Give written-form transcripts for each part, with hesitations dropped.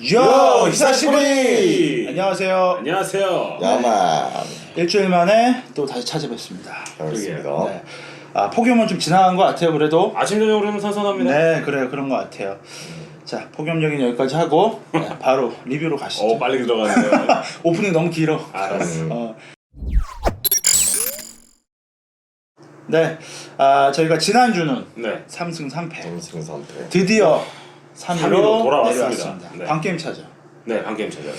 요 히사시부리! 안녕하세요. 안녕하세요. 야마. 일주일 만에 또 다시 찾아뵙습니다. 그렇습니다. 네. 폭염은 좀 지나간 것 같아요. 그래도. 아침 저녁으로는 선선합니다. 네, 그래요. 그런 것 같아요. 자, 폭염 얘기는 여기까지 하고 바로 리뷰로 가시죠. 빨리 들어가는데요. 오프닝 너무 길어. 알았어. 네, 저희가 지난주는 네. 3승 3패. 점승 선패. 드디어 3위로 돌아왔습니다. 내려왔습니다. 네. 반게임 차죠. 네, 한 게임 찾아요.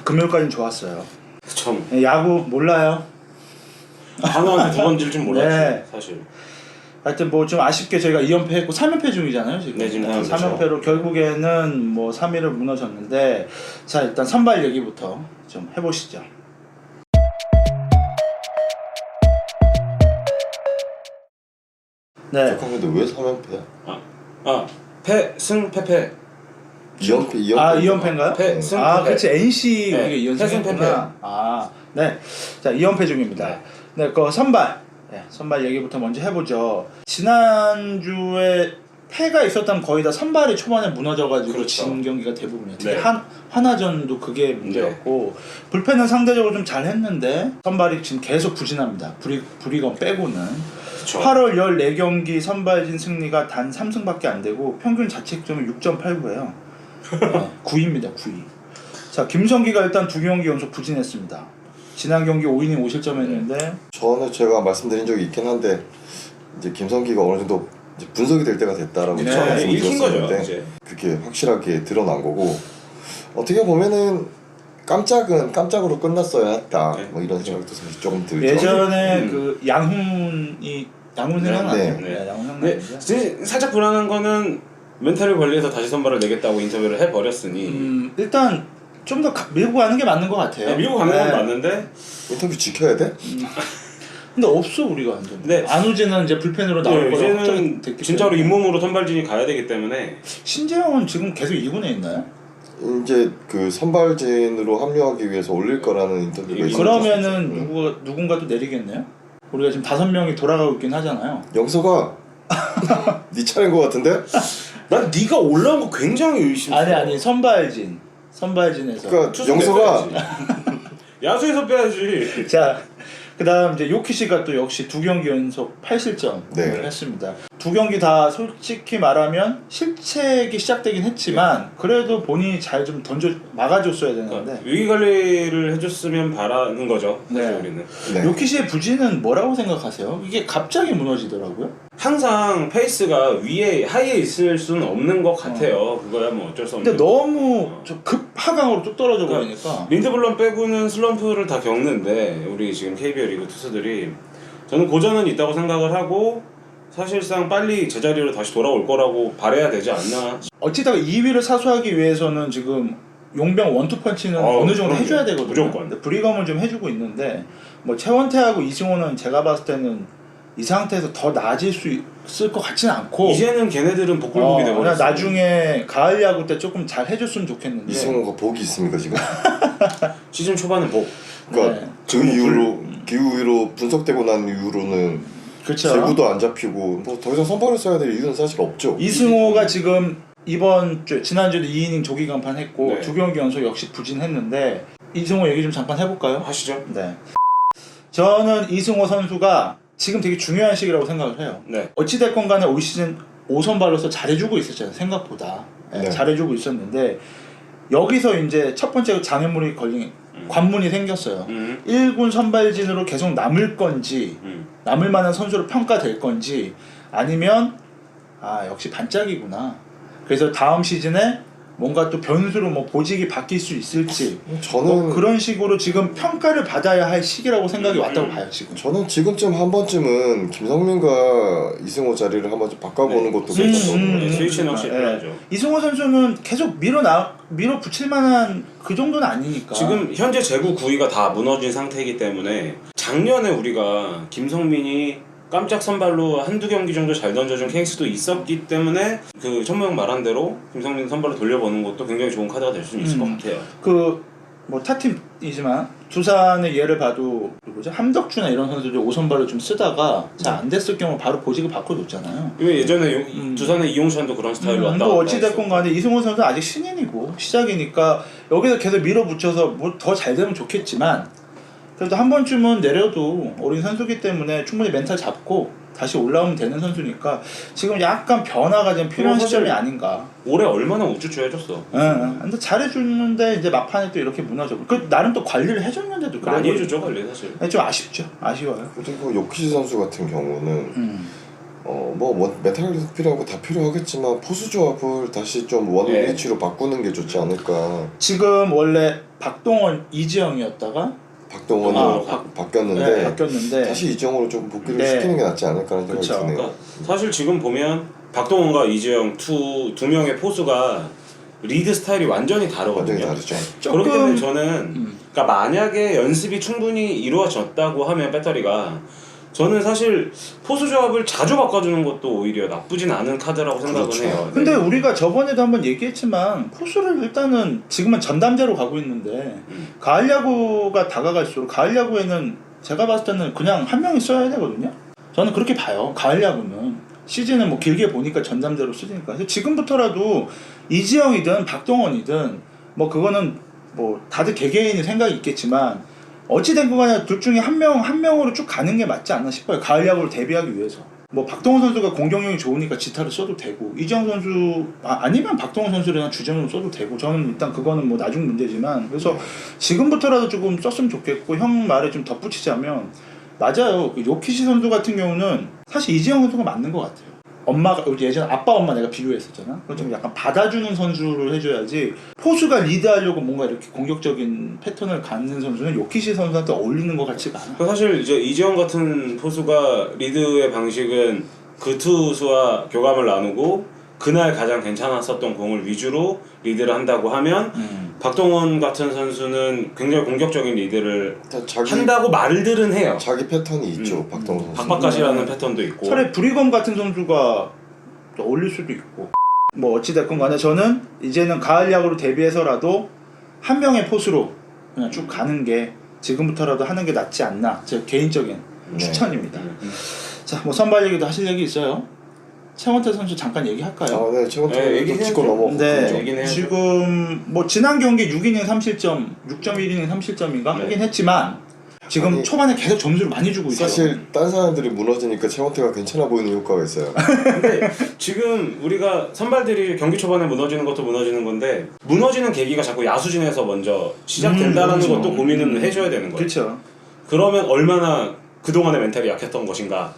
금요일까지는 좋았어요. 참 야구 몰라요. 한화한테 2번 질 줄 몰랐지. 네. 사실. 하여튼 뭐 좀 아쉽게 저희가 2연패 했고 3연패 중이잖아요 지금. 네, 지금 3연패로 결국에는 뭐 3위를 무너졌는데, 자 일단 선발 얘기부터 좀 해보시죠. 네. 잠깐만요, 왜 3연패야? 패승 패패. 2연패, 2연패. 2연패인가요? 패승 패패. 그렇지. NC 네, 우리가 패승 패패. 연승했구나. 네. 자 2연패 중입니다. 네, 그 선발. 네, 선발 얘기부터 먼저 해보죠. 지난주에 패가 있었다면 거의 다 선발이 초반에 무너져가지고 그렇죠. 진 경기가 대부분이에요. 특히 네. 한화전도 그게 문제였고, 불펜은 상대적으로 좀 잘했는데 선발이 지금 계속 부진합니다. 브리건 빼고는. 그쵸. 8월 14경기 선발진 승리가 단 3승밖에 안 되고 평균 자책점은 6.89예요. 9위입니다. 9위. 자, 김성기가 일단 2경기 연속 부진했습니다. 지난 경기 5이닝 5실점 했는데, 전에 제가 말씀드린 적이 있긴 한데, 이제 김성기가 어느 정도 이제 분석이 될 때가 됐다라고 네, 처음 읽힌 거죠, 말씀드렸었는데, 이제. 그게 확실하게 드러난 거고, 어떻게 보면은 깜짝으로 끝났어야 했다. 네. 뭐 이런 생각도 사실 조금 들죠. 예전에 그 양훈 생각나요? 네, 네, 양훈 근데 생각나죠. 이제 살짝 불안한 거는 멘탈을 관리해서 다시 선발을 내겠다고 인터뷰를 해버렸으니 일단 좀 더 밀고 가는 게 맞는 것 같아요. 네, 밀고 가는 건 네. 맞는데 인터뷰 지켜야 돼? 근데 없어 우리가 완전. 네. 안우진은 이제 불펜으로 나올 거라고 이제는 확정이 됐기 진짜로 때문에. 잇몸으로 선발진이 가야 되기 때문에 신재영은 지금 계속 2군에 있나요? 이제 그 선발진으로 합류하기 위해서 올릴 거라는 인터뷰가 있었죠. 그러면은 누군가 또 내리겠네요? 우리가 지금 5명이 돌아가고 있긴 하잖아요. 영서가 네 차례인 거 같은데? 난 네가 올라온 거 굉장히 의심스러워. 아니 선발진에서. 그러니까 투수 영서가 빼야지. 야수에서 빼야지. 자, 그다음 이제 요키시가 또 역시 2경기 연속 8실점을 네. 했습니다. 2경기 다 솔직히 말하면 실책이 시작되긴 했지만 그래도 본인이 잘 좀 막아줬어야 되는데. 위기 관리를 해줬으면 바라는 거죠. 사실 네. 우리는 네. 요키시의 부진은 뭐라고 생각하세요? 이게 갑자기 무너지더라고요. 항상 페이스가 하이에 있을 수는 없는 것 같아요. 그거야 뭐 어쩔 수 없는. 근데 너무 급 하강으로 뚝 떨어져 그러니까 버리니까. 린드블럼 빼고는 슬럼프를 다 겪는데 우리 지금 KBO 리그 투수들이 저는 고전은 있다고 생각을 하고 사실상 빨리 제자리로 다시 돌아올 거라고 바라야 되지 않나. 어찌다가 2위를 사수하기 위해서는 지금 용병 원투펀치는 어느 정도 그럼요. 해줘야 되거든요. 무조건. 근데 브리검을 좀 해주고 있는데 뭐 최원태하고 이승호는 제가 봤을 때는 이 상태에서 더 나아질 수 있을 것 같지는 않고, 이제는 걔네들은 복불복이 그냥 되버렸어. 나중에 가을 야구 때 조금 잘 해줬으면 좋겠는데. 이승호가 복이 있습니까 지금? 시즌 초반은 그러니까 네. 그 이후로 분석되고 난 이후로는 그렇죠. 제구도 안 잡히고 뭐 더 이상 선발을 써야 될 이유는 사실 없죠. 이승호가 지금 지난주에도 2이닝 조기 강판 했고 네. 2경기 연속 역시 부진했는데, 이승호 얘기 좀 잠깐 해볼까요? 하시죠. 네. 저는 이승호 선수가 지금 되게 중요한 시기라고 생각을 해요. 네. 어찌됐건 간에 올 시즌 5선발로서 잘해주고 있었잖아요. 생각보다. 네. 잘해주고 있었는데 여기서 이제 첫 번째 장애물이 걸린 관문이 생겼어요. 1군 선발진으로 계속 남을 건지 남을 만한 선수로 평가될 건지, 아니면 역시 반짝이구나, 그래서 다음 시즌에 뭔가 또 변수로 뭐 보직이 바뀔 수 있을지, 저는 뭐 그런 식으로 지금 평가를 받아야 할 시기라고 생각이 왔다고 봐요 지금. 저는 지금쯤 한 번쯤은 김성민과 이승호 자리를 한번 좀 바꿔보는 것도 괜찮거든요. 스위치는 확실히 필요하죠. 이승호 선수는 계속 밀어붙일 만한 그 정도는 아니니까. 지금 현재 제구 9위가 다 무너진 상태이기 때문에 작년에 우리가 김성민이 깜짝 선발로 한두 경기 정도 잘 던져준 케이스도 있었기 때문에 그 천모형 말한 대로 김성민 선발로 돌려보는 것도 굉장히 좋은 카드가 될 수 있을 것 같아요. 그 뭐 타팀이지만 두산의 예를 봐도 누구죠? 함덕주나 이런 선수들 5선발로 좀 쓰다가 잘 안 됐을 경우 바로 보직을 바꿔줬잖아요. 왜 예전에 두산의 이용찬도 그런 스타일로 왔다 뭐 갔다 어찌됐건 간에 이승호 선수 아직 신인이고 시작이니까 여기서 계속 밀어붙여서 뭐 더 잘 되면 좋겠지만 그래도 한 번쯤은 내려도 어린 선수기 때문에 충분히 멘탈 잡고 다시 올라오면 되는 선수니까 지금 약간 변화가 좀 필요한 사실 시점이 아닌가. 올해 얼마나 우쭈쭈 해줬어. 근데 잘해주는데 이제 막판에 또 이렇게 무너져. 그 나름 또 관리를 해줬는데도 그래. 많이 해줬죠 관리 사실. 좀 아쉽죠. 아쉬워요. 그리고 요키시 선수 같은 경우는 뭐 메탈 필요하고 다 필요하겠지만 포수 조합을 다시 좀 원위치로 바꾸는 게 좋지 않을까. 지금 원래 박동원, 이지영이었다가 박동원으로 바뀌었는데, 네, 바뀌었는데 다시 이정으로 좀 복귀를 네. 시키는 게 낫지 않을까 하는 생각이 그쵸. 드네요. 그러니까 사실 지금 보면 박동원과 이재영 두 명의 포수가 리드 스타일이 완전히 다르거든요. 완전히 다르죠. 그렇기 때문에 조금 저는 그러니까 만약에 연습이 충분히 이루어졌다고 하면 배터리가 저는 사실 포수 조합을 자주 바꿔주는 것도 오히려 나쁘진 않은 카드라고 생각은 그렇죠. 해요. 네. 근데 우리가 저번에도 한번 얘기했지만 포수를 일단은 지금은 전담제로 가고 있는데 가을 야구가 다가갈수록 가을 야구에는 제가 봤을 때는 그냥 한 명이 써야 되거든요. 저는 그렇게 봐요. 가을 야구는 시즌은 뭐 길게 보니까 전담제로 쓰니까. 그래서 지금부터라도 이지영이든 박동원이든 뭐 그거는 뭐 다들 개개인의 생각이 있겠지만 어찌된 간에 둘 중에 한 명으로 쭉 가는 게 맞지 않나 싶어요. 가을 야구를 대비하기 위해서. 뭐 박동원 선수가 공격력이 좋으니까 지타를 써도 되고 이지영 선수 아니면 박동원 선수를 그냥 주전으로 써도 되고 저는 일단 그거는 뭐 나중 문제지만 그래서 지금부터라도 조금 썼으면 좋겠고 형 말에 좀 덧붙이자면 맞아요. 그 요키시 선수 같은 경우는 사실 이지영 선수가 맞는 것 같아요. 엄마가 예전 아빠 엄마 내가 비교했었잖아. 그건 좀 약간 받아주는 선수를 해줘야지 포수가 리드하려고 뭔가 이렇게 공격적인 패턴을 갖는 선수는 요키시 선수한테 어울리는 것 같지가 않아. 사실 이제 이재영 같은 포수가 리드의 방식은 그 투수와 교감을 나누고 그날 가장 괜찮았었던 공을 위주로 리드를 한다고 하면 박동원 같은 선수는 굉장히 공격적인 리드를 한다고 말들은 해요. 자기 패턴이 있죠. 박동원 선수. 박박가시라는 패턴도 있고. 차라리 브리검 같은 선수가 또 어울릴 수도 있고. 뭐 어찌됐건 간에 저는 이제는 가을 야구로 대비해서라도 한 명의 포수로 그냥 쭉 가는 게 지금부터라도 하는 게 낫지 않나. 제 개인적인 추천입니다. 자, 뭐 선발 얘기도 하실 얘기 있어요? 최원태 선수 잠깐 얘기할까요? 네, 최원태 짚고 넘어가죠. 네, 지금 뭐 지난 경기 6이닝 3실점, 6.1이닝 3실점인가 하긴 했지만 지금 아니, 초반에 계속 점수를 많이 주고 있어요. 사실 딴 사람들이 무너지니까 최원태가 괜찮아 보이는 효과가 있어요. 근데 지금 우리가 선발들이 경기 초반에 무너지는 것도 무너지는 건데 무너지는 계기가 자꾸 야수진에서 먼저 시작된다는 그렇죠. 것도 고민은 해줘야 되는 거예요. 그렇죠. 그러면 얼마나 그동안의 멘탈이 약했던 것인가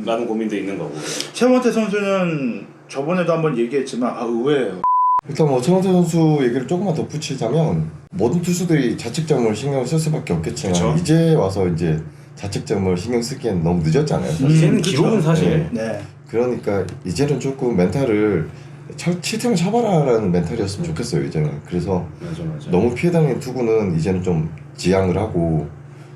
라는 고민도 있는 거고. 최원태 선수는 저번에도 한번 얘기했지만 의외예요. 일단 뭐 최원태 선수 얘기를 조금만 덧붙이자면 모든 투수들이 자책점을 신경 쓸 수밖에 없겠지만 그쵸? 이제 와서 이제 자책점을 신경 쓰기엔 너무 늦었잖아요. 사실. 이제는 그쵸. 기록은 사실 네. 그러니까 이제는 조금 멘탈을 치팅을 쳐봐라라는 멘탈이었으면 좋겠어요. 이제는. 그래서 맞아. 너무 피해당한 투구는 이제는 좀 지양을 하고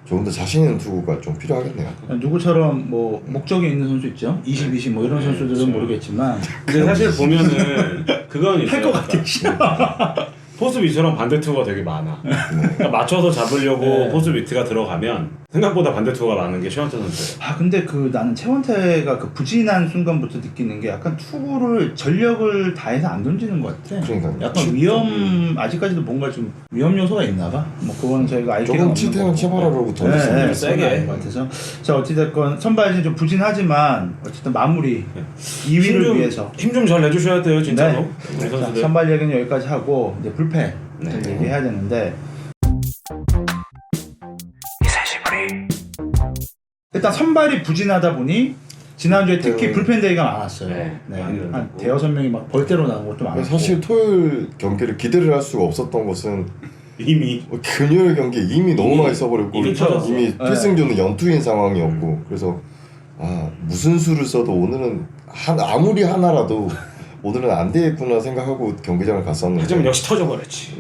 조금 더 자신 있는 투구가 좀 필요하겠네요. 누구처럼 뭐 목적이 있는 선수 있죠? 20, 뭐 이런 선수들은 그렇죠. 모르겠지만 근데 사실 보면은 그건 있어요. 할 것 같아. 포수 밑처럼 반대 투구가 되게 많아. 그러니까 맞춰서 잡으려고 포수 밑가 들어가면 생각보다 반대 투구가 많은 게 최원태 선수예요. 근데 나는 최원태가 그 부진한 순간부터 느끼는 게 약간 투구를 전력을 다해서 안 던지는 것 같아. 그러니까요. 약간 위험 아직까지도 뭔가 좀 위험 요소가 있나봐. 뭐 그건 저희가 알 길은 조금 없는 치팅을 거고. 쳐봐라라고 던졌으면 네, 세게. 것 같아서. 자 어찌됐건 선발진 좀 부진하지만 어쨌든 마무리 2위를 위해서. 힘 좀 잘 내주셔야 돼요 진짜로. 네. 우리 자, 선수들. 선발 얘기는 여기까지 하고 이제 불펜 네. 얘기해야 되는데 일단 선발이 부진하다 보니 지난주에 특히 불펜 대회가 많았어요. 네. 한 대여섯 명이 막 벌떼로 나온 것도 많았고. 사실 토요일 경기를 기대를 할 수가 없었던 것은 이미 금요일 경기에 이미 너무 많이 써버렸고 이미 터졌어. 이미 필승조는 연투인 상황이었고 그래서 무슨 수를 써도 오늘은 아무리 하나라도 오늘은 안 되겠구나 생각하고 경기장을 갔었는데 하지만 역시 터져버렸지.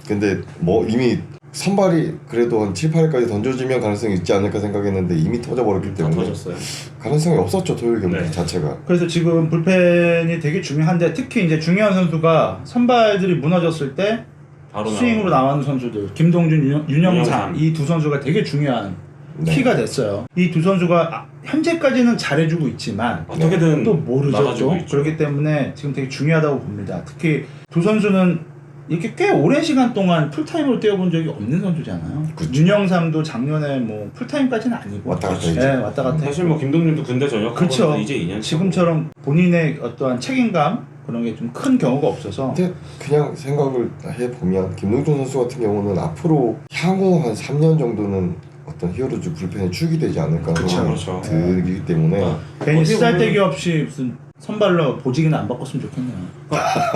근데 뭐 이미 선발이 그래도 한 7, 8회까지 던져지면 가능성이 있지 않을까 생각했는데 이미 터져버렸기 때문에 터졌어요. 가능성이 없었죠 토요일 경기 네. 자체가. 그래서 지금 불펜이 되게 중요한데 특히 이제 중요한 선수가 선발들이 무너졌을 때 바로 스윙으로 나오는 선수들 김동준, 윤영삼 이 두 선수가 되게 중요한 네. 키가 됐어요. 이 두 선수가 현재까지는 잘해주고 있지만 어떻게든 또 모르죠. 나가지고 또. 있죠. 그렇기 때문에 지금 되게 중요하다고 봅니다. 특히 두 선수는 이렇게 꽤 오랜 시간 동안 풀타임으로 뛰어본 적이 없는 선수잖아요. 그쵸. 윤영삼도 작년에 뭐 풀타임까지는 아니고 왔다 갔다 네, 했죠. 왔다 갔다 사실 뭐 김동준도 군대 전역하고 그쵸. 이제 2년 지금처럼 본인의 어떠한 책임감 그런 게 좀 큰 경우가 없어서 근데 그냥 생각을 해보면 김동준 선수 같은 경우는 앞으로 향후 한 3년 정도는 어떤 히어로즈 불펜에 축이 되지 않을까 그쵸, 생각이 그렇죠. 들기 때문에 괜히 어떻게 쓰잘데기 없이 무슨 선발로 보직이나 안 바꿨으면 좋겠네요.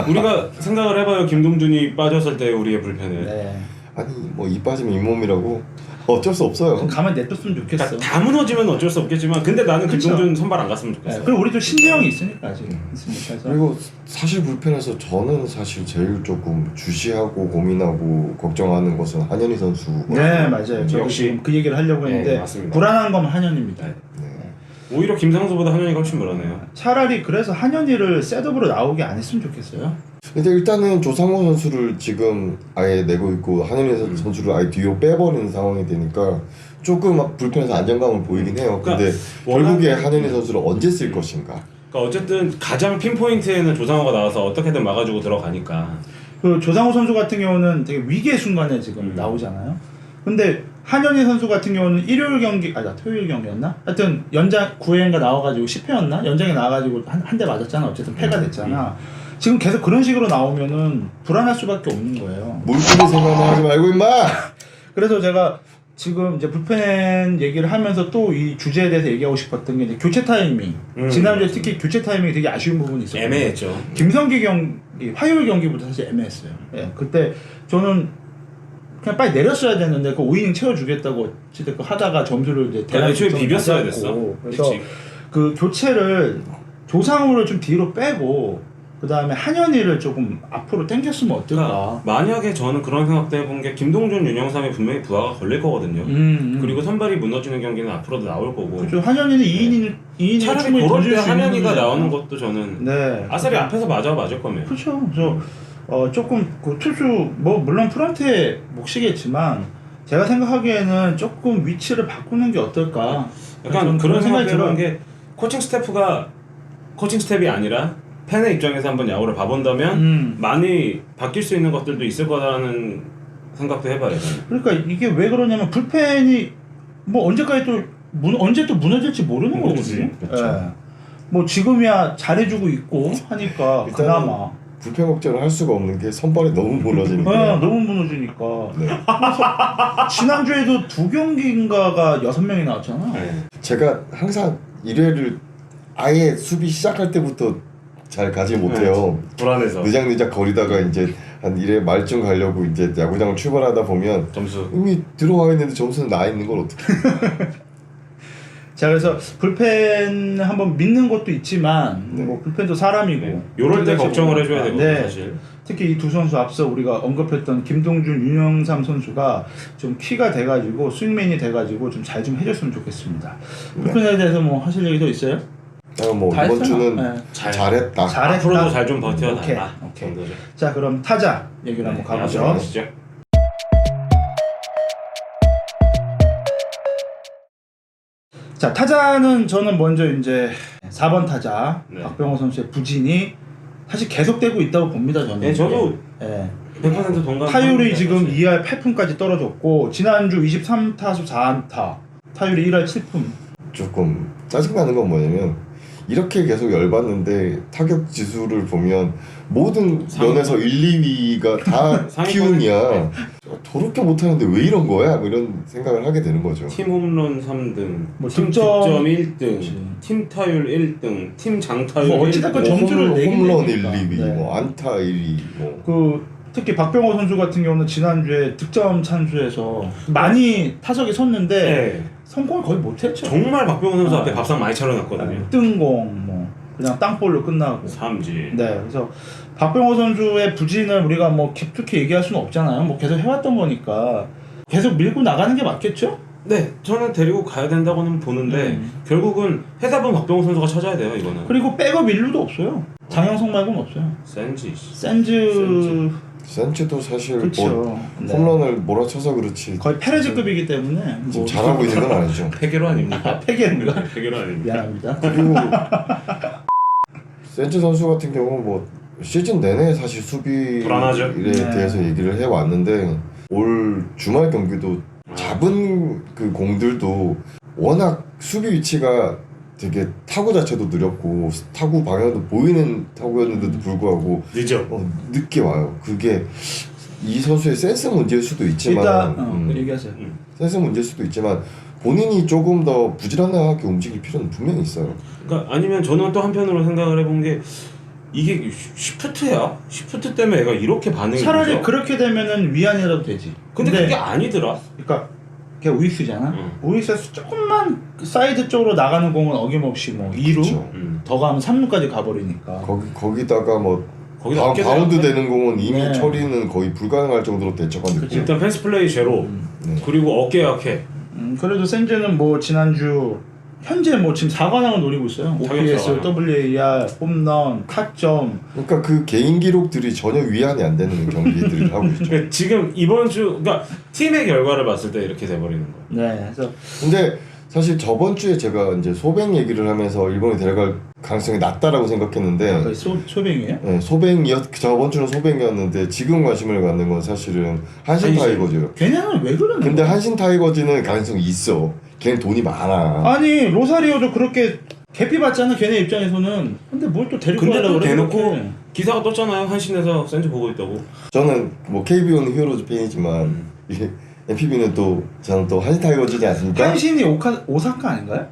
우리가 생각을 해봐요. 김동준이 빠졌을 때 우리의 불펜을 네. 아니 뭐 이 빠지면 잇몸이라고 어쩔 수 없어요. 그럼 가만 냅뒀으면 좋겠어. 그러니까 다 무너지면 어쩔 수 없겠지만 근데 나는 그쵸. 김동준 선발 안 갔으면 좋겠어. 네. 그리고 우리도 신재영이 있으니까 아직 있으니까 해서. 그리고 사실 불펜에서 저는 사실 제일 조금 주시하고 고민하고 걱정하는 것은 한현희 선수. 네 맞아요. 저도 역시. 지금 그 얘기를 하려고 했는데 네, 맞습니다. 불안한 건 한현입니다. 네. 오히려 김상수보다 한현이가 훨씬 불안해요. 차라리 그래서 한현이를 셋업으로 나오게 안 했으면 좋겠어요. 근데 일단은 조상우 선수를 지금 아예 내고 있고 한현희 선수를 아예 뒤로 빼버리는 상황이 되니까 조금 막 불펜에서 안정감을 보이긴 해요. 근데 결국에 한현희 선수를 언제 쓸 것인가. 그러니까 어쨌든 가장 핀포인트에는 조상호가 나와서 어떻게든 막아주고 들어가니까. 그 조상우 선수 같은 경우는 되게 위기의 순간에 지금 나오잖아요. 근데 한현희 선수 같은 경우는 일요일 경기, 토요일 경기였나? 하여튼 연장 9회인가 나와가지고 10회였나? 연장에 나와가지고 한 대 맞았잖아. 어쨌든 패가 됐잖아. 지금 계속 그런 식으로 나오면은 불안할 수밖에 없는 거예요. 물고기 생각만 하지 말고 임마! 그래서 제가 지금 이제 불펜 얘기를 하면서 또 이 주제에 대해서 얘기하고 싶었던 게 이제 교체 타이밍. 지난주에 특히 교체 타이밍이 되게 아쉬운 부분이 있었거든요. 애매했죠. 김성기 경기, 화요일 경기부터 사실 애매했어요. 예, 그때 저는 그냥 빨리 내렸어야 됐는데 그 5이닝 채워주겠다고 어찌됐건 하다가 점수를 이제 애초에 좀 비볐어야 낮았고. 됐어. 그래서 일찍. 그 교체를 조상우를 좀 뒤로 빼고 그 다음에 한현희를 조금 앞으로 당겼으면 어떨까. 그러니까 만약에 저는 그런 생각도 해본 게 김동준, 윤영삼이 분명히 부하가 걸릴 거거든요. 그리고 선발이 무너지는 경기는 앞으로도 나올 거고. 그렇죠. 한현희는 2이닝 차라리 그럴 때 한현희가 나오는 것도 저는 네. 아싸리 앞에서 맞을 거면. 그렇죠. 그래서 조금 그 투수 뭐 물론 프런트의 몫이겠지만 제가 생각하기에는 조금 위치를 바꾸는 게 어떨까. 약간 그런 생각이 들어온 게 코칭 스텝이 아니라 팬의 입장에서 한번 야구를 봐본다면 많이 바뀔 수 있는 것들도 있을 거라는 생각도 해봐요. 저는. 그러니까 이게 왜 그러냐면 불펜이 뭐 언제까지 또 언제 또 무너질지 모르는 거거든요. 그렇죠. 예. 뭐 지금이야 잘해주고 있고 하니까 일단은 그나마 불펜 걱정을 할 수가 없는 게 선발이 너무 무너지니까. 너무 무너지니까. 네. 지난주에도 2경기인가가 6명이 나왔잖아. 네. 제가 항상 1회를 아예 수비 시작할 때부터 잘 가지 못해요. 불안해서. 느작느작 거리다가 이제 한 1회 말쯤 가려고 이제 야구장을 출발하다 보면 점수. 이미 들어와 있는데 점수는 나 있는 걸 어떻게? 자 그래서 불펜 한번 믿는 것도 있지만 네. 뭐 불펜도 사람이고 네. 요럴 때 걱정을 해줘야 되거든요. 네. 사실. 특히 이 두 선수 앞서 우리가 언급했던 김동준, 윤영삼 선수가 좀 키가 돼가지고 스윙맨이 돼가지고 좀 잘 좀 해줬으면 좋겠습니다. 불펜에 대해서 뭐 하실 얘기 더 있어요? 뭐 다 이번 했어요. 주는 네. 잘했다. 잘했다. 앞으로도 잘 좀 버텨달라. 오케이. 정도죠. 자 그럼 타자 얘기를 한번 가보죠. 가보시죠. 자 타자는 저는 먼저 이제 4번 타자 네. 박병호 선수의 부진이 사실 계속되고 있다고 봅니다 저는. 네, 저도 예. 100% 동감. 타율이 지금 2할 8푼까지 떨어졌고 지난주 23타수 4안타 타율이 1할 7푼. 조금 짜증나는 건 뭐냐면 이렇게 계속 열받는데 타격 지수를 보면 모든 면에서 1, 2위가 다 키운이야. 더럽게 못하는데 왜 이런 거야? 뭐 이런 생각을 하게 되는 거죠. 팀 홈런 3등, 뭐 팀 득점 득점 1등, 그치. 팀 타율 1등, 팀 장타율 뭐 어찌됐건 1등. 점수를 내긴 홈런 1, 내니까. 2위, 네. 뭐 안타 1위, 뭐 그 특히 박병호 선수 같은 경우는 지난주에 득점 찬수에서 많이 타석에 섰는데 네. 성공을 거의 못했죠. 정말 박병호 선수 앞에 밥상 많이 차려놨거든요. 뜬공 뭐 그냥 땅볼로 끝나고. 삼지. 네, 그래서 박병호 선수의 부진을 우리가 뭐 깊숙이 얘기할 수는 없잖아요. 뭐 계속 해왔던 거니까 계속 밀고 나가는 게 맞겠죠? 네, 저는 데리고 가야 된다고는 보는데 결국은 해답은 박병호 선수가 찾아야 돼요 이거는. 그리고 백업 인류도 없어요. 장영석 말고는 없어요. 센지. 센즈 센치도 사실 그렇죠. 뭐 네. 홈런을 몰아쳐서 그렇지 거의 페레즈급이기 때문에 지금 뭐 잘하고 있는 건 아니죠. 폐계로 아닙니까? 폐기인가? 폐계로 아닙니까? 미안합니다. 그리고 센치 선수 같은 경우는 뭐 시즌 내내 사실 수비에 불안하죠. 대해서 얘기를 해 왔는데 올 주말 경기도 잡은 그 공들도 워낙 수비 위치가 되게 타구 자체도 느렸고 타구 방향도 보이는 타구였는데도 불구하고 늦어. 늦게 와요. 그게 이 선수의 센스 문제일 수도 있지만 일단 얘기하세요. 센스 문제일 수도 있지만 본인이 조금 더 부지런하게 움직일 필요는 분명히 있어요. 그러니까 아니면 저는 또 한편으로 생각을 해본 게 이게 시프트야? 시프트 때문에 애가 이렇게 반응이 차라리 늦어? 그렇게 되면은 위안이라도 되지. 근데 그게 아니더라. 그러니까 걔 우익수잖아. 우익수에서 조금만 사이드 쪽으로 나가는 공은 어김없이 뭐 2루 그쵸. 더 가면 3루까지 가버리니까. 거기다가 뭐 거기다 어깨 바운드 대요. 되는 공은 이미 네. 처리는 거의 불가능할 정도로 대처가 늦고 일단 펜스 플레이 제로. 네. 그리고 어깨 약해. 그래도 센즈는 뭐 지난주 현재 뭐 지금 4관왕을 노리고 있어요. OPS, WAR, 홈런, 타점. 그러니까 그 개인 기록들이 전혀 위안이 안 되는 경기들을 하고 있죠. 그러니까 지금 이번 주 그러니까 팀의 결과를 봤을 때 이렇게 돼버리는 거야. 네, 그래서 근데 사실 저번 주에 제가 이제 소뱅 얘기를 하면서 일본에 데려갈 가능성이 낮다라고 생각했는데 거의 소뱅이에요? 네, 저번 주는 소뱅이었는데 지금 관심을 갖는 건 사실은 한신 타이거즈예요. 걔네는 왜 그러는 근데 거야? 한신 타이거즈는 가능성이 있어. 걔는 돈이 많아. 아니 로사리오도 그렇게 개피 받잖아 걔네 입장에서는. 근데 뭘 또 데리고 근데 가려고 또 그래? 대놓고 그렇게. 기사가 떴잖아요. 한신에서 센즈 보고 있다고. 저는 뭐 KBO는 히어로즈 팬이지만 이게 MPB는 또 저는 또 한신 타이거즈지 않습니까? 한신이 오사카 아닌가요?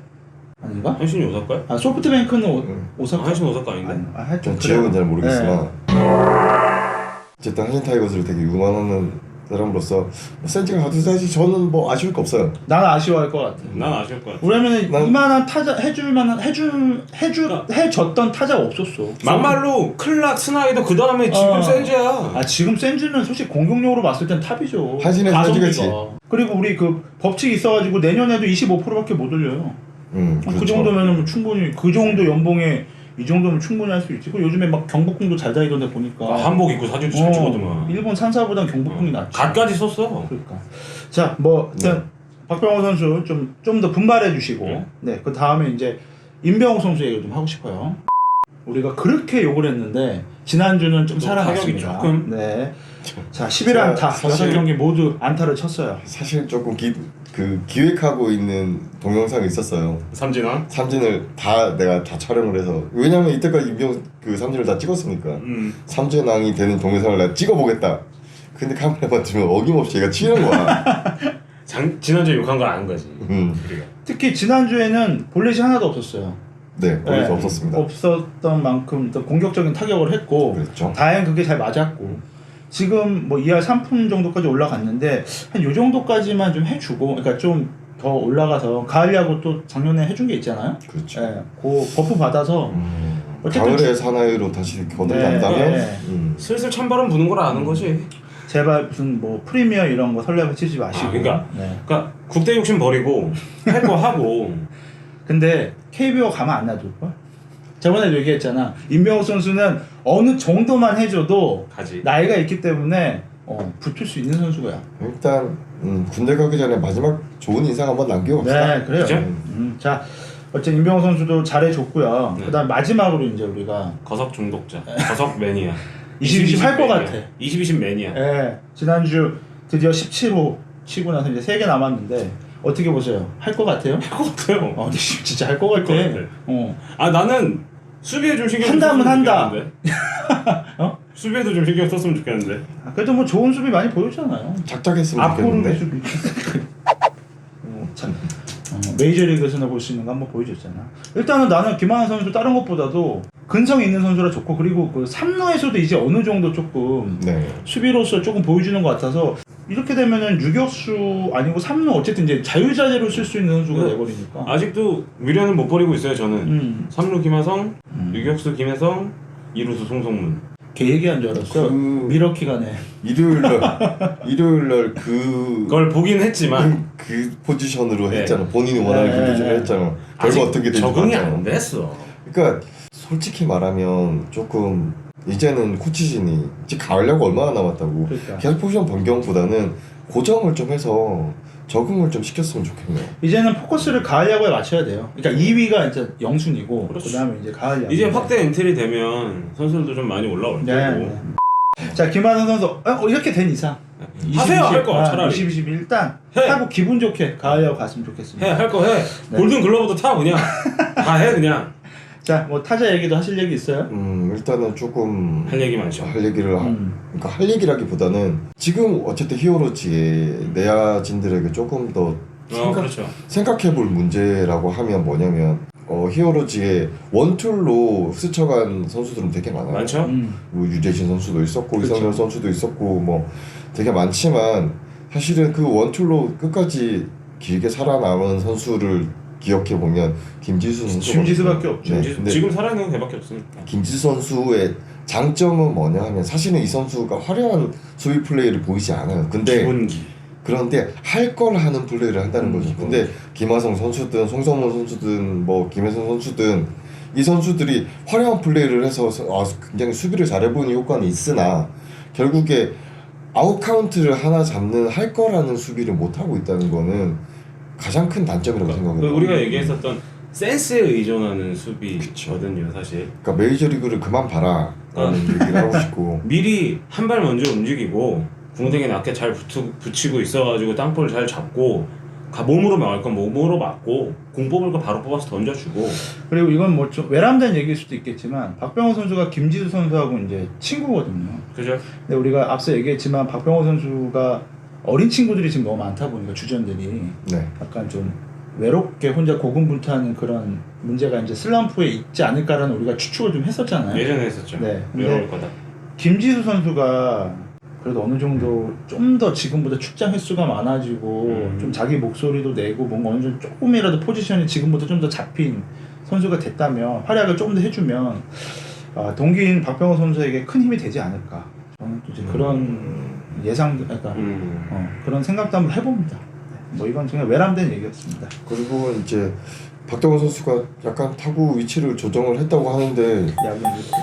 아닌가? 한신이 오사카야? 아 소프트뱅크는 오사카. 한신 오사카 아닌데? 하여튼 전 지역은 잘 네. 모르겠으나 어쨌든 한신 타이거즈를 되게 응원하는 사람으로서 뭐 센치가 가도 사실 저는 뭐 아쉬울 거 없어요. 난 아쉬워할 것 같아. 난 아쉬울 것 같아. 왜냐면 난- 이만한 타자 해줬던 타자가 없었어. 막말로 클락, 스나이더 그 다음에 지금 센즈야. 아 지금 센즈는 솔직히 공격력으로 봤을 땐 탑이죠. 한신의 가성비가. 센즈겠지. 그리고 우리 그 법칙이 있어가지고 내년에도 25%밖에 못 올려요. 그 그렇죠. 정도면은 충분히 그 정도 연봉에 이 정도면 충분히 할 수 있지. 그 요즘에 막 경복궁도 잘 다니던데 보니까. 아, 한복 입고 사진도 잘 찍거든만. 일본 산사보단 경복궁이 낫지. 갓까지 썼어. 그러니까. 자, 뭐 일단 박병호 선수 좀 더 분발해 주시고, 네, 그 다음에 이제 임병욱 선수 얘기를 좀 하고 싶어요. 우리가 그렇게 욕을 했는데 지난주는 좀 살아났습니다. 조금. 네. 자, 11안타, 사실- 6경기 모두 안타를 쳤어요. 사실 조금 기획하고 있는 동영상이 있었어요. 삼진왕. 삼진을 내가 다 촬영을 해서 왜냐면 이때까지 임병 그 삼진을 다 찍었으니까 삼진왕이 되는 동영상을 내가 찍어보겠다. 근데 카메라만 들면 어김없이 얘가 치는 거야. 지난주에 욕한 걸 아는 거지. 우리가. 특히 지난주에는 볼넷이 하나도 없었어요. 네, 거기서 없었습니다. 없었던 만큼 더 공격적인 타격을 했고, 그렇죠. 다행 그게 잘 맞았고. 지금 뭐 2할 3푼 정도까지 올라갔는데 한 요 정도까지만 좀 해주고, 그러니까 좀 더 올라가서 가을 야구 또 작년에 해준 게 있잖아요. 그렇죠. 예, 그 버프 받아서 어쨌든 가을의 사나이로 다시 거듭난다면 네. 슬슬 찬바람 부는 걸 아는 거지. 제발 무슨 뭐 프리미어 이런 거 설레발 치지 마시고. 그러니까. 네. 그러니까 국대 욕심 버리고 할 거 하고. 근데 KBO 가면 안 놔둘 걸? 저번에도 얘기했잖아. 임병욱 선수는 어느 정도만 해줘도 가지. 나이가 있기 때문에 붙을 수 있는 선수야. 일단 군대 가기 전에 마지막 좋은 인상 한번 남겨봅시다. 네, 그래요. 그죠? 자, 어쨌든 임병욱 선수도 잘해줬고요. 네. 그다음 마지막으로 이제 우리가 거석 중독자. 거석 매니아. 20-20 할 것 같아. 20-20 매니아. 예, 지난주 드디어 17호 치고 나서 이제 3개 남았는데 어떻게 보세요? 할 것 같아요? 할 것 같아요. 근데 진짜 할 것 같아. 할 것 같아. 아 나는 수비에 좀 신경 한다면 썼으면 한다. 좋겠는데. 수비에도 좀 신경 썼으면 좋겠는데. 그래도 뭐 좋은 수비 많이 보여줬잖아요. 작작했으면 앞구르기 좋겠는데. 수비. 참. 메이저리그에서나 볼 수 있는 거 한번 보여줬잖아. 일단은 나는 김하나 선수 다른 것보다도 근성 있는 선수라 좋고, 그리고 그 3루에서도 이제 어느 정도 조금 네. 수비로서 조금 보여주는 것 같아서 이렇게 되면은 유격수 아니고 3루 어쨌든 이제 자유자재로 쓸 수 있는 선수가 돼버리니까. 아직도 미련은 못 버리고 있어요 저는. 3루 김하성, 유격수 김혜성, 2루수 송성문. 걔 얘기한 줄 알았어. 미러키가네. 일요일날 그걸 보긴 했지만 그 포지션으로 네. 했잖아. 본인이 원하는 그 포지션을 했잖아. 결과 어떻게 될지 적응이 봤잖아. 안 됐어. 그러니까 솔직히 말하면 조금 이제는 코치진이 이제 가을야구 얼마나 남았다고. 그러니까. 계속 포지션 변경보다는 고정을 좀 해서 적응을 좀 시켰으면 좋겠네요. 이제는 포커스를 가을 야구에 맞춰야 돼요. 그러니까 2위가 이제 영순이고 그렇지. 그다음에 이제 가을 야구. 이제 확대 엔트리 되면 선수들도 좀 많이 올라올 네. 거고. 네. 자 김하성 선수 이렇게 된 이상 하세요, 할 거, 차라리. 20, 일단 해. 하고 기분 좋게 가을 야구 갔으면 좋겠습니다. 해, 할 거 해. 네. 골든 글러브도 타 그냥. 다 해 그냥. 자 뭐 타자 얘기도 하실 얘기 있어요? 일단은 조금 할 얘기 많죠. 할 얘기를 그러니까 할 얘기라기보다는 지금 어쨌든 히어로즈의 내야진들에게 조금 더 그렇죠. 생각해볼 문제라고 하면 뭐냐면 히어로즈의 원툴로 스쳐간 선수들은 되게 많아요. 많죠? 뭐 유재신 선수도 있었고 그렇죠. 이성열 선수도 있었고 뭐 되게 많지만 사실은 그 원툴로 끝까지 길게 살아남은 선수를 기억해 보면 김지수 선수. 김지수밖에 없죠. 근데 지금 살아있는 건 걔밖에 없으니까. 김지수 선수의 장점은 뭐냐 하면 사실은 이 선수가 화려한 수비 플레이를 보이지 않아요. 근데 기본기. 그런데 할 걸 하는 플레이를 한다는 거죠. 근데 김하성 선수든 송성문 선수든 뭐 김혜선 선수든 이 선수들이 화려한 플레이를 해서 굉장히 수비를 잘해 보이는 효과는 있으나 결국에 아웃 카운트를 하나 잡는 할 거라는 수비를 못 하고 있다는 거는 가장 큰 단점이라고 생각해요. 우리가 얘기했었던 센스에 의존하는 수비거든요, 사실. 그러니까 메이저리그를 그만 봐라라는 얘기를 하고 싶고 미리 한 발 먼저 움직이고 궁뎅이 낮게 잘 붙이고 있어가지고 땅볼을 잘 잡고 몸으로 막을 건 몸으로 막고 공 뽑을 거 바로 뽑아서 던져주고. 그리고 이건 뭐 좀 외람된 얘기일 수도 있겠지만 박병호 선수가 김지수 선수하고 이제 친구거든요. 그죠? 근데 우리가 앞서 얘기했지만 박병호 선수가 어린 친구들이 지금 너무 많다 보니까 주전들이 네. 약간 좀 외롭게 혼자 고군분투하는 그런 문제가 이제 슬럼프에 있지 않을까라는 우리가 추측을 좀 했었잖아요. 예전에 했었죠. 네. 외로울 거다. 김지수 선수가 그래도 어느 정도 좀 더 지금보다 출장 횟수가 많아지고 좀 자기 목소리도 내고 뭔가 어느 정도 조금이라도 포지션이 지금보다 좀 더 잡힌 선수가 됐다면 활약을 조금 더 해주면 동기인 박병호 선수에게 큰 힘이 되지 않을까. 저는 또 이제 그런 예상, 그러니까 그런 생각도 한번 해봅니다. 뭐 이건 정말 외람된 얘기였습니다. 그리고 이제 박병호 선수가 약간 타구 위치를 조정을 했다고 하는데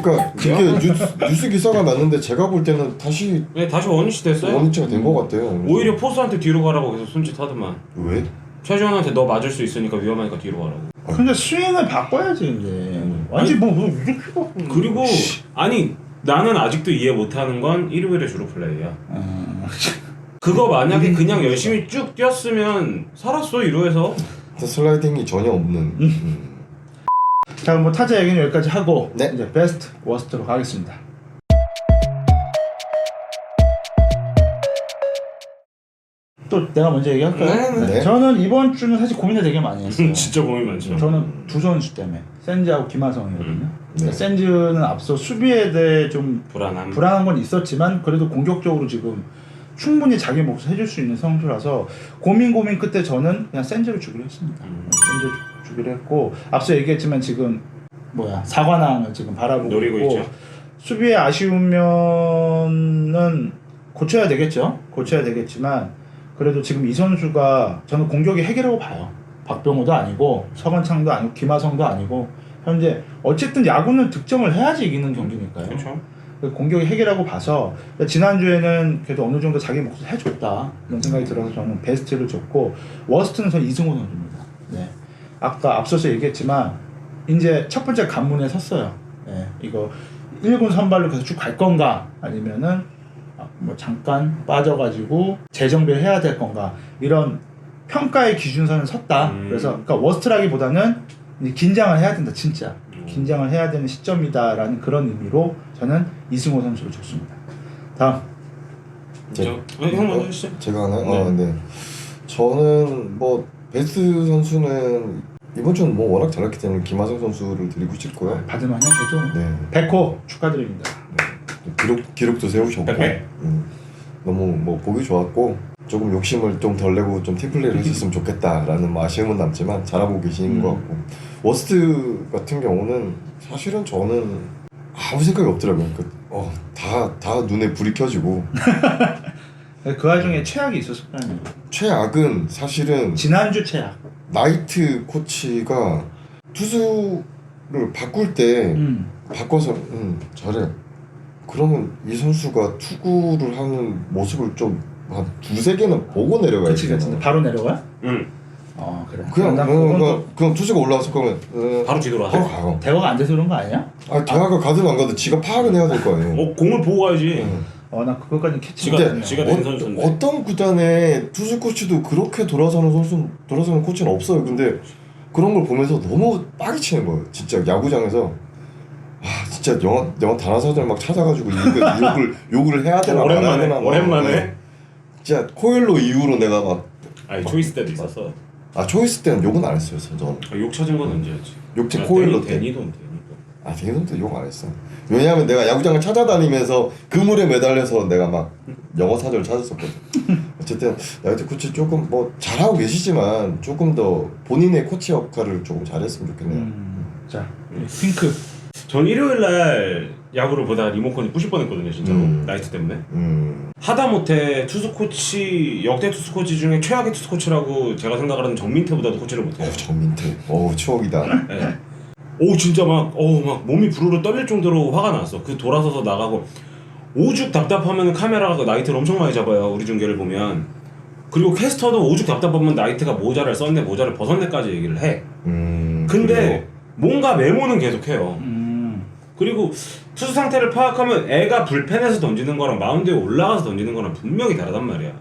그러니까 그게 뉴스 기사가 났는데 제가 볼 때는 다시 네, 다시 원위치 됐어요. 원위치가 된 것 같아요. 오히려 포수한테 뒤로 가라고 계속 손짓하더만. 왜? 최지원한테 너 맞을 수 있으니까 위험하니까 뒤로 가라고. 근데 스윙을 바꿔야지 이제. 완전 뭐 이렇게 그리고 아니 나는 아직도 이해 못하는 건 일요일에 주로 플레이야. 그거 만약에 그냥 열심히 쭉 뛰었으면 살았어 1루에서. 슬라이딩이 전혀 없는. 자, 뭐 타자 얘기는 여기까지 하고 네. 이제 베스트 워스트로 가겠습니다. 또 내가 먼저 얘기할까요? 네. 저는 이번 주는 사실 고민을 되게 많이 했어요. 진짜 고민 많죠. 저는 두 선수 때문에 센즈하고 김하성이거든요. 네. 센즈는 앞서 수비에 대해 좀 불안한 건 있었지만 그래도 공격적으로 지금 충분히 자기 몫을 해줄 수 있는 선수라서 고민 끝에 저는 그냥 센즈를 주기로 했습니다. 센즈 주기로 했고 앞서 얘기했지만 지금 4관왕을 지금 바라보고 노리고 있고 있죠. 수비에 아쉬우면은 고쳐야 되겠지만 그래도 지금 이 선수가 저는 공격의 핵이라고 봐요. 박병호도 아니고 서건창도 아니고 김하성도 아니고 현재 어쨌든 야구는 득점을 해야지 이기는 경기니까요. 그렇죠. 공격의 핵이라고 봐서 지난주에는 그래도 어느 정도 자기 몫을 해줬다 이런 생각이 들어서 저는 베스트를 줬고 워스트는 저는 이승호 선수입니다. 네. 아까 앞서서 얘기했지만 이제 첫 번째 관문에 섰어요. 네. 이거 1군 선발로 계속 쭉 갈 건가 아니면은 뭐 잠깐 빠져가지고 재정비를 해야 될 건가 이런 평가의 기준선을 섰다. 그래서 그러니까 워스트라기보다는 이제 긴장을 해야 된다 진짜. 긴장을 해야 되는 시점이다라는 그런 의미로 저는 이승호 선수를 줬습니다. 다음. 형 먼저 하시죠. 제가 하나요? 네. 저는 뭐 베스트 선수는 이번 주는 뭐 워낙 잘했기 때문에 김하성 선수를 드리고 싶고요. 받을만한 개죠. 네. 100호 축하드립니다. 기록도 세우셨고 네. 너무 뭐 보기 좋았고 조금 욕심을 좀 덜 내고 좀 팀플레이를 했었으면 좋겠다라는 뭐 아쉬움은 남지만 잘하고 계신 것 같고 워스트 같은 경우는 사실은 저는 아무 생각이 없더라고요. 다 눈에 불이 켜지고 그 와중에 최악이 있었을 거 아니에요. 최악은 사실은 지난주 최악. 나이트 코치가 투수를 바꿀 때 바꿔서 잘해 그러면 이 선수가 투구를 하는 모습을 좀 한 두세 개는 보고 내려가야 그치 돼. 그치. 바로 내려가? 응. 그래. 그냥 난 그건 또 그냥 투수가 올라왔을 거면 바로 뒤돌아. 바로 가요. 대화가 안 돼서 그런 거 아니야? 대화가 가든 안 가든 지가 파악은 해야 될 거 아니에요. 공을 보고 가야지. 나 그것까지 캐치 지가 못했네. 지가 된 선수인데. 어떤 구단에 투수 코치도 그렇게 돌아서는 코치는 없어요. 근데 그런 걸 보면서 너무 빡이 치는 거예요. 진짜 야구장에서 진짜 영어 단어사전을 막 찾아가지고 욕을 해야 되나 말아야 되나 오랜만에. 진짜 코엘로 이후로 내가 막 초이스 때도 있었어. 초이스 때는 욕은 안 했어요. 저는 욕 찾은 건 언제였지? 욕제 코엘로 때. 데니돈. 데니돈 때 욕 안 했어. 왜냐하면 내가 야구장을 찾아다니면서 그물에 매달려서 내가 막 영어 사전을 찾았었거든. 어쨌든 나이트 코치 조금 뭐 잘하고 계시지만 조금 더 본인의 코치 역할을 조금 잘했으면 좋겠네요. 자, 핑크. 전 일요일 날 야구를 보다가 리모컨이 부실 뻔했거든요, 진짜로. 나이트 때문에. 하다못해 투수 코치, 역대 투수 코치 중에 최악의 투수 코치라고 제가 생각하는 정민태보다도 코치를 못해요. 정민태. 추억이다. 네. 진짜 막 몸이 부르르 떨릴 정도로 화가 났어. 그 돌아서서 나가고 오죽 답답하면 카메라가 나이트를 엄청 많이 잡아요. 우리 중계를 보면. 그리고 캐스터도 오죽 답답하면 나이트가 모자를 썼네, 모자를 벗었네까지 얘기를 해. 근데 그래요? 뭔가 메모는 계속해요. 그리고 투수 상태를 파악하면 애가 불펜에서 던지는 거랑 마운드에 올라가서 던지는 거랑 분명히 다르단 말이야.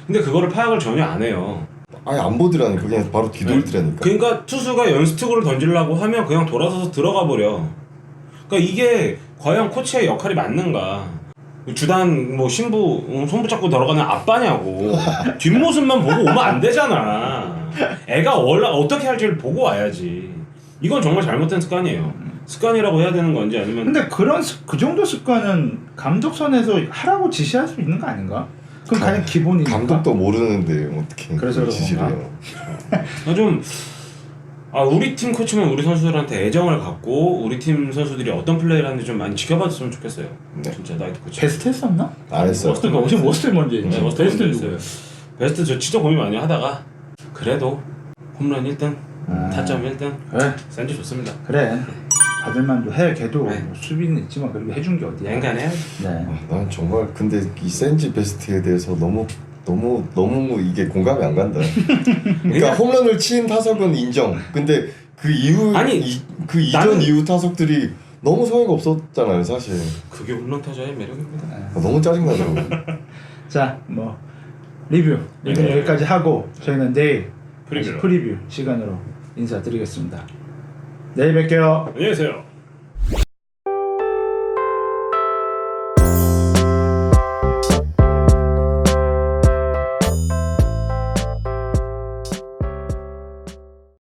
근데 그거를 파악을 전혀 안 해요. 아예 안 보더라니까. 그냥 바로 뒤돌더라니까. 그러니까 투수가 연스투구를 던지려고 하면 그냥 돌아서서 들어가 버려. 그러니까 이게 과연 코치의 역할이 맞는가? 주단 신부 손 붙잡고 들어가는 아빠냐고. 뒷모습만 보고 오면 안 되잖아. 애가 원래 어떻게 할지를 보고 와야지. 이건 정말 잘못된 습관이에요. 습관이라고 해야 되는 건지 아니면. 근데 그 정도 습관은 감독선에서 하라고 지시할 수 있는 거 아닌가? 그럼 가장 기본이니까. 감독도 모르는데 어떻게 그래서 지시를 해요? 우리 팀 코치면 우리 선수들한테 애정을 갖고 우리 팀 선수들이 어떤 플레이를 하는지 좀 많이 지켜봤으면 좋겠어요. 네. 진짜 나이트 코치. 베스트 했었나? 안 했어요. 워스트 먼저 했지. 네, 베스트 누구? 베스트 저 진짜 고민 많이 하다가 그래도 홈런 1등, 타점 1등. 그래. 센지 좋습니다. 그래. 받을만도 해. 걔도 네. 뭐 수비는 있지만 그래도 해준 게 어디야. 앵간해. 네. 난 정말 근데 이 센지 베스트에 대해서 너무 이게 공감이 안 간다. 그러니까 홈런을 친 타석은 인정. 근데 그 이후 그 이전 이후 타석들이 너무 성의가 없었잖아요, 사실. 그게 홈런 타자의 매력입니다. 너무 짜증나더라고. 자, 리뷰 여기까지 하고 저희는 내일 프리뷰로. 프리뷰 시간으로 인사드리겠습니다. 내일 뵐게요. 안녕히 계세요.